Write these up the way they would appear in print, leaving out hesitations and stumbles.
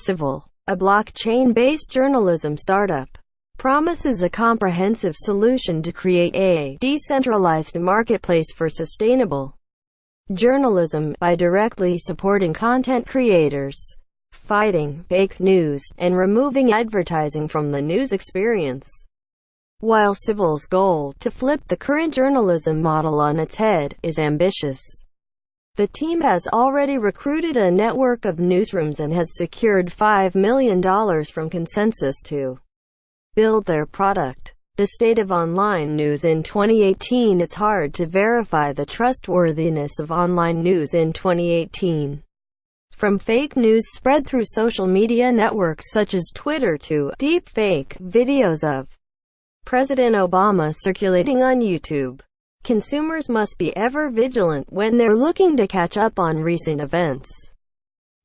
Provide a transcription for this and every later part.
Civil, a blockchain-based journalism startup, promises a comprehensive solution to create a decentralized marketplace for sustainable journalism by directly supporting content creators, fighting fake news, and removing advertising from the news experience. While Civil's goal to flip the current journalism model on its head is ambitious, the team has already recruited a network of newsrooms and has secured $5 million from Consensus to build their product. The state of online news in 2018. It's hard to verify the trustworthiness of online news in 2018. From fake news spread through social media networks such as Twitter to deepfake videos of President Obama circulating on YouTube, consumers must be ever vigilant when they're looking to catch up on recent events.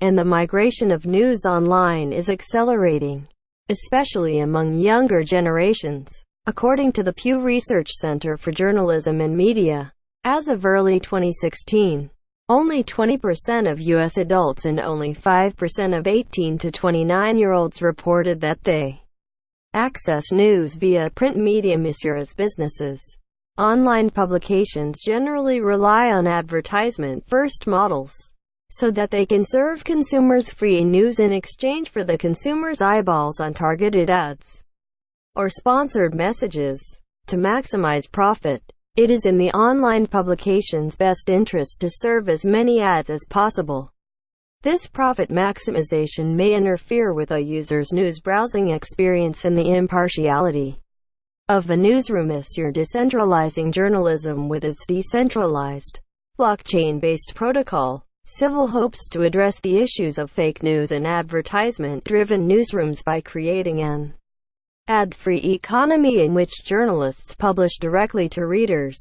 And the migration of news online is accelerating, especially among younger generations. According to the Pew Research Center for Journalism and Media, as of early 2016, only 20% of U.S. adults and only 5% of 18 to 29-year-olds reported that they access news via print media. As businesses, online publications generally rely on advertisement-first models, so that they can serve consumers free news in exchange for the consumer's eyeballs on targeted ads or sponsored messages. To maximize profit, it is in the online publication's best interest to serve as many ads as possible. This profit maximization may interfere with a user's news browsing experience and the impartiality of the newsroom. You're decentralizing journalism with its decentralized, blockchain-based protocol. Civil hopes to address the issues of fake news and advertisement-driven newsrooms by creating an ad-free economy in which journalists publish directly to readers.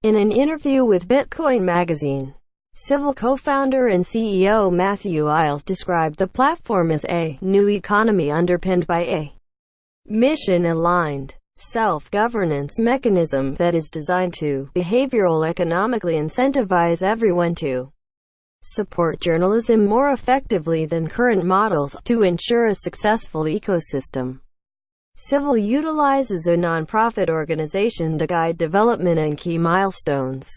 In an interview with Bitcoin magazine, Civil co-founder and CEO Matthew Iles described the platform as a new economy underpinned by a mission-aligned, self-governance mechanism that is designed to behavioral economically incentivize everyone to support journalism more effectively than current models to ensure a successful ecosystem. Civil utilizes a nonprofit organization to guide development and key milestones,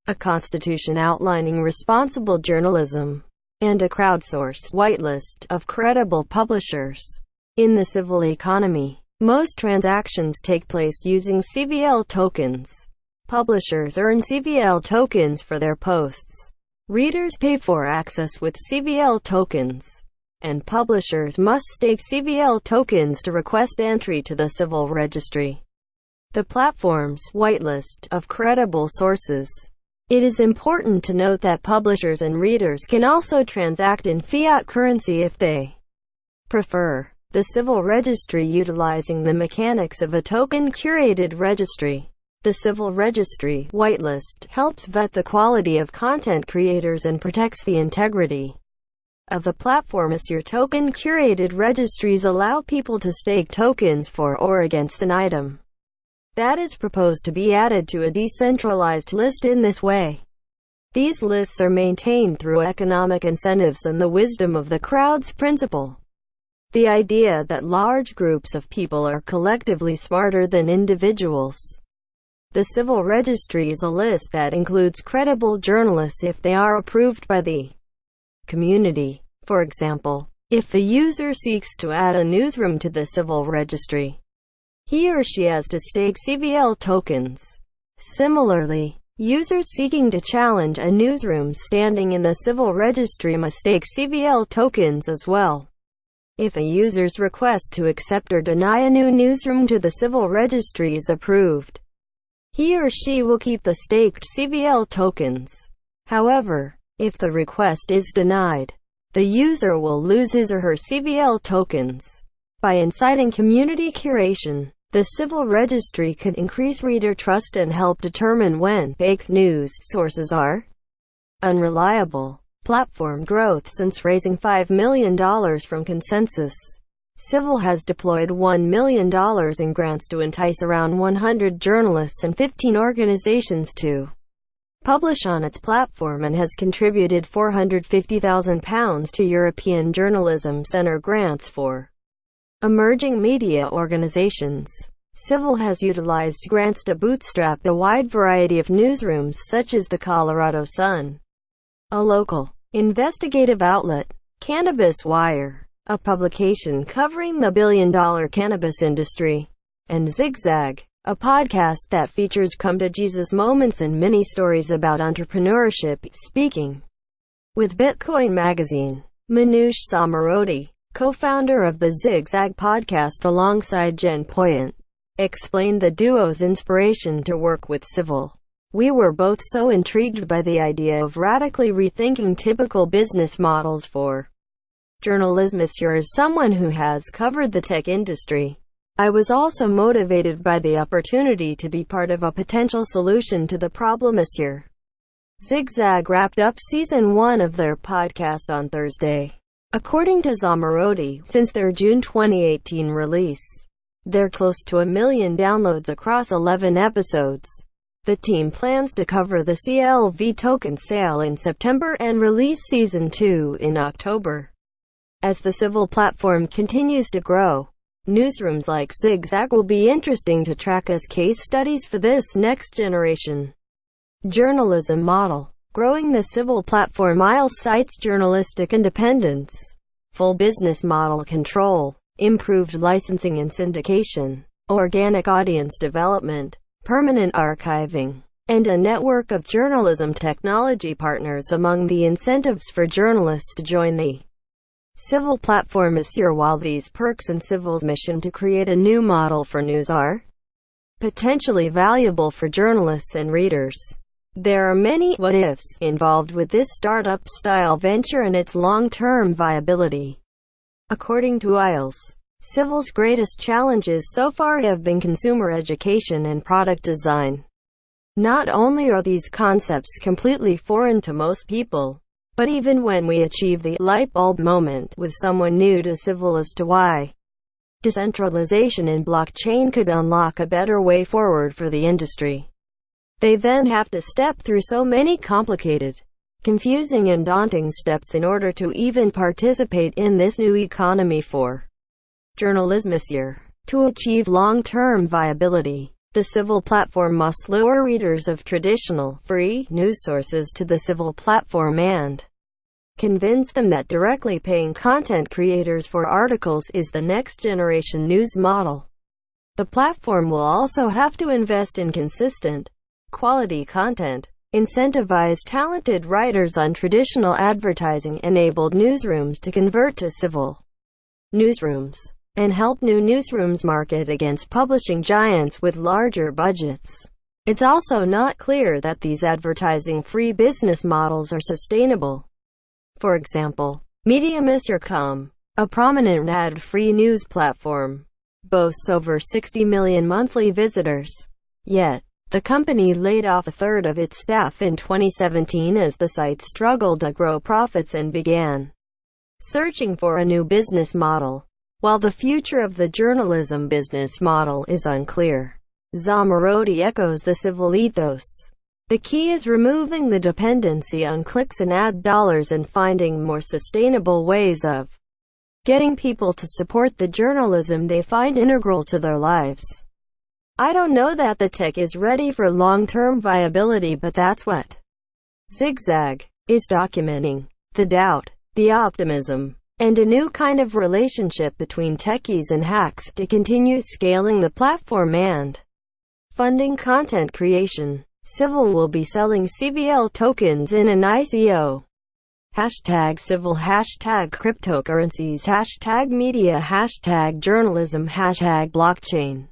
a constitution outlining responsible journalism, and a crowdsourced whitelist of credible publishers. In the civil economy, most transactions take place using CVL tokens. Publishers earn CVL tokens for their posts. Readers pay for access with CVL tokens, and publishers must stake CVL tokens to request entry to the civil registry. The platform's whitelist of credible sources. It is important to note that publishers and readers can also transact in fiat currency if they prefer. The civil registry utilizing the mechanics of a token-curated registry. The civil registry whitelist helps vet the quality of content creators and protects the integrity of the platform. Your token-curated registries allow people to stake tokens for or against an item that is proposed to be added to a decentralized list. In this way, these lists are maintained through economic incentives and the wisdom of the crowd's principle. The idea that large groups of people are collectively smarter than individuals. The civil registry is a list that includes credible journalists if they are approved by the community. For example, if a user seeks to add a newsroom to the civil registry, he or she has to stake CVL tokens. Similarly, users seeking to challenge a newsroom's standing in the civil registry must stake CVL tokens as well. If a user's request to accept or deny a new newsroom to the civil registry is approved, he or she will keep the staked CVL tokens. However, if the request is denied, the user will lose his or her CVL tokens. By inciting community curation, the civil registry could increase reader trust and help determine when fake news sources are unreliable. Platform growth. Since raising $5 million from Consensus, Civil has deployed $1 million in grants to entice around 100 journalists and 15 organizations to publish on its platform and has contributed £450,000 to European Journalism Centre grants for emerging media organisations. Civil has utilised grants to bootstrap a wide variety of newsrooms such as the Colorado Sun, a local investigative outlet, Cannabis Wire, a publication covering the billion-dollar cannabis industry, and Zigzag, a podcast that features come-to-Jesus moments and mini-stories about entrepreneurship. Speaking with Bitcoin Magazine, Manoush Zomorodi, co-founder of the Zigzag podcast alongside Jen Poyant, explained the duo's inspiration to work with Civil. We were both so intrigued by the idea of radically rethinking typical business models for journalism. As someone who has covered the tech industry, I was also motivated by the opportunity to be part of a potential solution to the problem. Zigzag wrapped up season 1 of their podcast on Thursday. According to Zomorodi, since their June 2018 release, they're close to 1 million downloads across 11 episodes. The team plans to cover the CLV token sale in September and release season 2 in October. As the Civil platform continues to grow, newsrooms like Zigzag will be interesting to track as case studies for this next generation journalism model. Growing the Civil platform cites journalistic independence, full business model control, improved licensing and syndication, organic audience development, permanent archiving, and a network of journalism technology partners among the incentives for journalists to join the Civil platform. While these perks and Civil's mission to create a new model for news are potentially valuable for journalists and readers, there are many what-ifs involved with this startup-style venture and its long-term viability. According to Isles, Civil's greatest challenges so far have been consumer education and product design. Not only are these concepts completely foreign to most people, but even when we achieve the light bulb moment with someone new to Civil as to why decentralization in blockchain could unlock a better way forward for the industry, they then have to step through so many complicated, confusing and daunting steps in order to even participate in this new economy for journalism. To achieve long-term viability, the Civil platform must lure readers of traditional, free news sources to the Civil platform and convince them that directly paying content creators for articles is the next generation news model. The platform will also have to invest in consistent, quality content, incentivize talented writers on traditional advertising-enabled newsrooms to convert to Civil newsrooms, and help new newsrooms market against publishing giants with larger budgets. It's also not clear that these advertising-free business models are sustainable. For example, Medium.com, a prominent ad-free news platform, boasts over 60 million monthly visitors. Yet, the company laid off a third of its staff in 2017 as the site struggled to grow profits and began searching for a new business model. While the future of the journalism business model is unclear, Zomorodi echoes the Civil ethos. The key is removing the dependency on clicks and ad dollars and finding more sustainable ways of getting people to support the journalism they find integral to their lives. I don't know that the tech is ready for long-term viability, but that's what Zigzag is documenting: the doubt, the optimism, and a new kind of relationship between techies and hacks to continue scaling the platform and funding content creation. Civil will be selling CBL tokens in an ICO. #Civil, #cryptocurrencies, #media, #journalism, #blockchain.